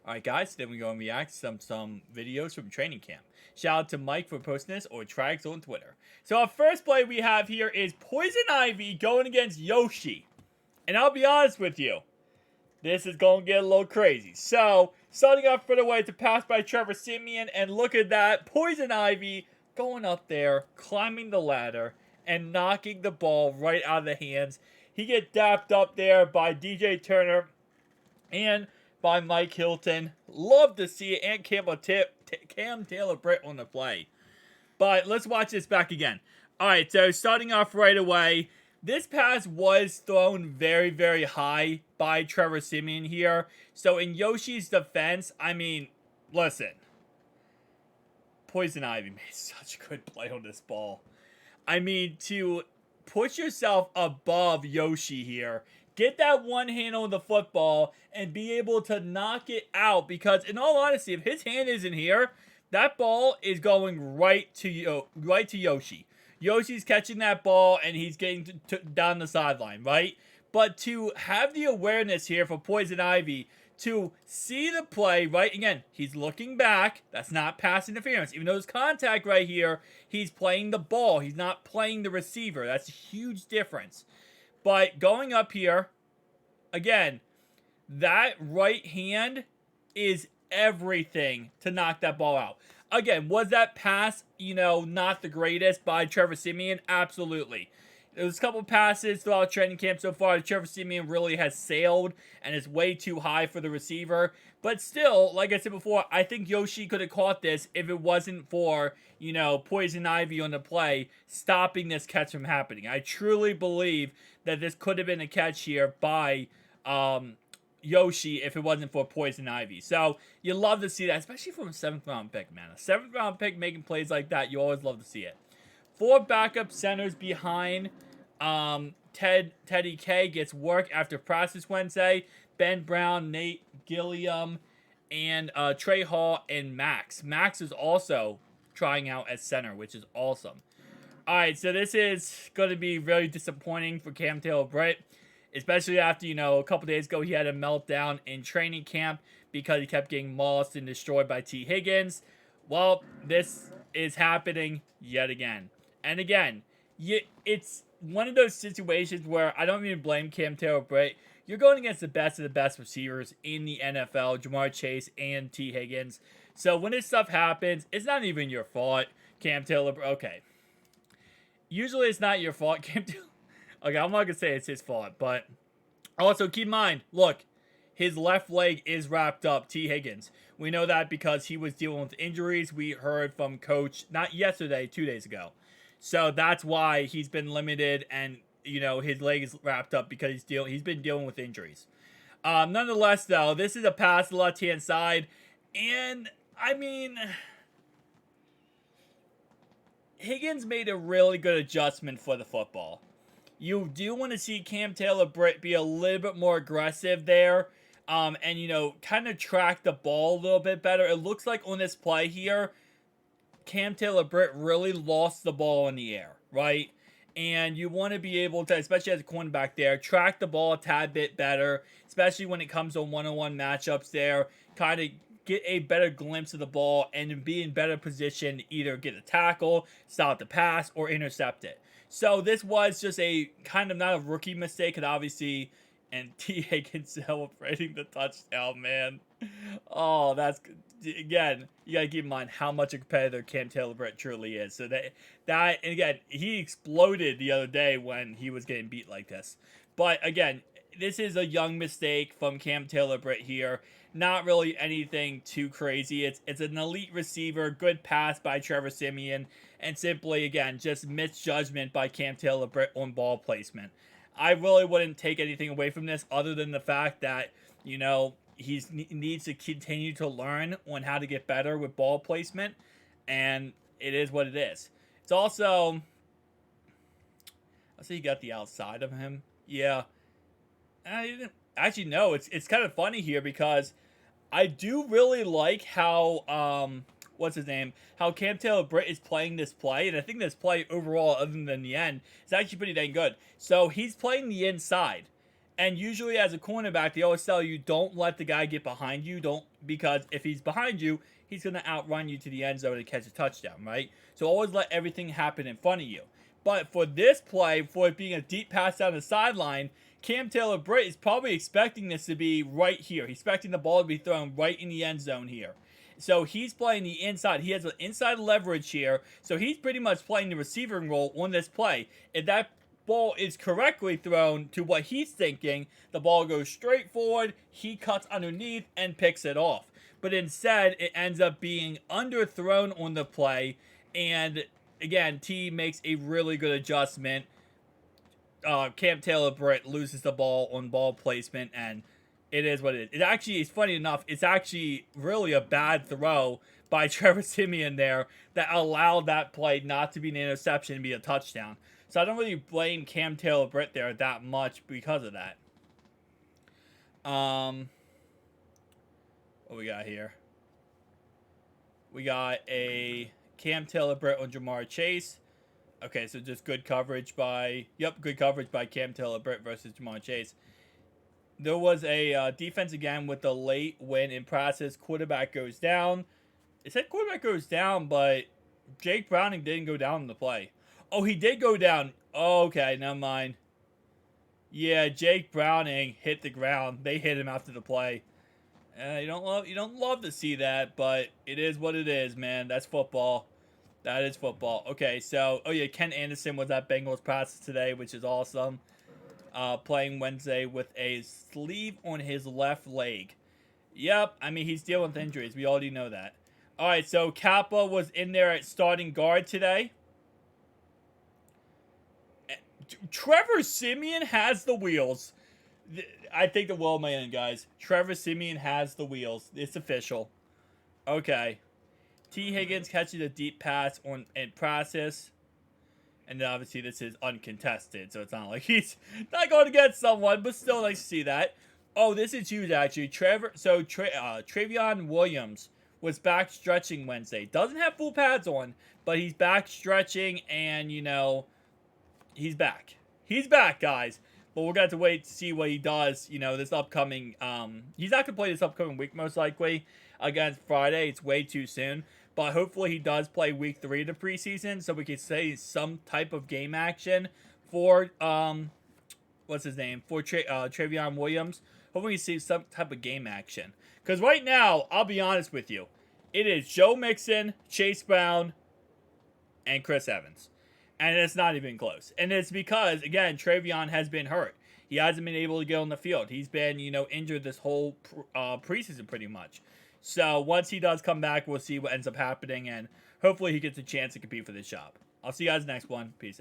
Alright guys, then we go and react to some videos from training camp. Shout out to Mike for posting this, or Trags on Twitter. So our first play we have here is Poison Ivy going against Yoshi. And I'll be honest with you, this is going to get a little crazy. So, starting off right away to pass by Trevor Siemian, and look at that, Poison Ivy going up there, climbing the ladder, and knocking the ball right out of the hands. He gets dapped up there by DJ Turner and by Mike Hilton. Love to see it, and Cam Taylor-Britt on the play. But let's watch this back again. Alright, so starting off right away, this pass was thrown very, very high by Trevor Siemian here. So in Yoshi's defense, I mean, listen. Poison Ivy made such a good play on this ball. I mean, to push yourself above Yoshi here, get that one hand on the football, and be able to knock it out. Because in all honesty, if his hand isn't here, that ball is going right to Yoshi. Yoshi's catching that ball, and he's getting down the sideline, right? But to have the awareness here for Poison Ivy, to see the play, right? Again, he's looking back. That's not pass interference. Even though there's contact right here, he's playing the ball. He's not playing the receiver. That's a huge difference. But going up here, again, that right hand is everything to knock that ball out. Again, was that pass, not the greatest by Trevor Siemian? Absolutely. There's a couple passes throughout training camp so far that Trevor Siemian really has sailed and is way too high for the receiver. But still, like I said before, I think Yoshi could have caught this if it wasn't for, Poison Ivy on the play stopping this catch from happening. I truly believe that this could have been a catch here by Yoshi if it wasn't for Poison Ivy. So you love to see that, especially from a 7th round pick, man. A 7th round pick making plays like that, you always love to see it. 4 backup centers behind Teddy K gets work after practice Wednesday. Ben Brown, Nate Gilliam, and Trey Hall and Max. Max is also trying out as center, which is awesome. Alright, so this is going to be very disappointing for Cam Taylor-Britt. Especially after, a couple days ago he had a meltdown in training camp because he kept getting mauled and destroyed by T. Higgins. Well, this is happening yet again. And again, it's one of those situations where I don't even blame Cam Taylor-Britt. You're going against the best of the best receivers in the NFL, Jamar Chase and T. Higgins. So when this stuff happens, it's not even your fault, Cam Taylor-Britt. Okay. Usually it's not your fault, Cam Taylor. Okay, I'm not going to say it's his fault, but also keep in mind, look, his left leg is wrapped up, T. Higgins. We know that because he was dealing with injuries. We heard from Coach, not yesterday, 2 days ago. So that's why he's been limited and, his leg is wrapped up because he's been dealing with injuries. Nonetheless, though, this is a pass to the left-hand side. And, I mean, Higgins made a really good adjustment for the football. You do want to see Cam Taylor-Britt be a little bit more aggressive there. And, kind of track the ball a little bit better. It looks like on this play here, Cam Taylor-Britt really lost the ball in the air, right? And you want to be able to, especially as a cornerback there, track the ball a tad bit better, especially when it comes to one-on-one matchups there. Kind of get a better glimpse of the ball and be in better position to either get a tackle, stop the pass, or intercept it. So this was just a kind of not a rookie mistake, and obviously, and T. Higgins celebrating the touchdown, man. Oh, that's, again, you got to keep in mind how much a competitor Cam Taylor-Britt truly is. So and again, he exploded the other day when he was getting beat like this. But again, this is a young mistake from Cam Taylor-Britt here. Not really anything too crazy. It's an elite receiver, good pass by Trevor Siemian, and simply, again, just misjudgment by Cam Taylor-Britt on ball placement. I really wouldn't take anything away from this other than the fact that, he needs to continue to learn on how to get better with ball placement, and it is what it is. It's also, I see you got the outside of him. Yeah. I didn't, actually, no, it's kind of funny here because I do really like how, how Cam Taylor-Britt is playing this play, and I think this play overall, other than the end, is actually pretty dang good. So he's playing the inside, And usually as a cornerback, they always tell you don't let the guy get behind you. Don't, because if he's behind you, he's going to outrun you to the end zone to catch a touchdown, right? So always let everything happen in front of you. But for this play, for it being a deep pass down the sideline, Cam Taylor-Britt is probably expecting this to be right here. He's expecting the ball to be thrown right in the end zone here. So he's playing the inside. He has an inside leverage here. So he's pretty much playing the receiving role on this play. If that ball is correctly thrown to what he's thinking, the ball goes straight forward, he cuts underneath and picks it off. But instead, it ends up being underthrown on the play, and again, T makes a really good adjustment. Cam Taylor-Britt loses the ball on ball placement, and it is what it is. It actually is funny enough. It's actually really a bad throw by Trevor Siemian there that allowed that play not to be an interception and be a touchdown. So I don't really blame Cam Taylor-Britt there that much because of that. What we got here? We got a Cam Taylor-Britt on Jamar Chase. Okay, so just good coverage by... Yep, good coverage by Cam Taylor-Britt versus Jamar Chase. There was a defense again with the late win in process. Quarterback goes down. It said quarterback goes down, but Jake Browning didn't go down in the play. Oh, he did go down. Oh, okay, never mind. Yeah, Jake Browning hit the ground. They hit him after the play. You don't love to see that, but it is what it is, man. That's football. That is football. Okay, so Ken Anderson was at Bengals practice today, which is awesome. Playing Wednesday with a sleeve on his left leg. Yep, I mean he's dealing with injuries. We already know that. All right, so Kappa was in there at starting guard today. Trevor Siemian has the wheels. I think the world may end, guys. Trevor Siemian has the wheels. It's official. Okay. T. Higgins catches a deep pass in process. And then obviously this is uncontested, so it's not like he's not going to get someone, but still nice to see that. Oh, this is huge, actually. Trayvion Williams was back stretching Wednesday. Doesn't have full pads on, but he's back stretching, and, he's back. He's back, guys. But we're going to have to wait to see what he does, this upcoming... he's not going to play this upcoming week, most likely, against Friday. It's way too soon. But hopefully he does play week 3 of the preseason, so we can say some type of game action for, what's his name? For Trayvion Williams. Hopefully we see some type of game action. Because right now, I'll be honest with you, it is Joe Mixon, Chase Brown, and Chris Evans. And it's not even close. And it's because, again, Trayvion has been hurt. He hasn't been able to get on the field. He's been, injured this whole preseason pretty much. So once he does come back, we'll see what ends up happening. And hopefully he gets a chance to compete for this job. I'll see you guys next one. Peace out.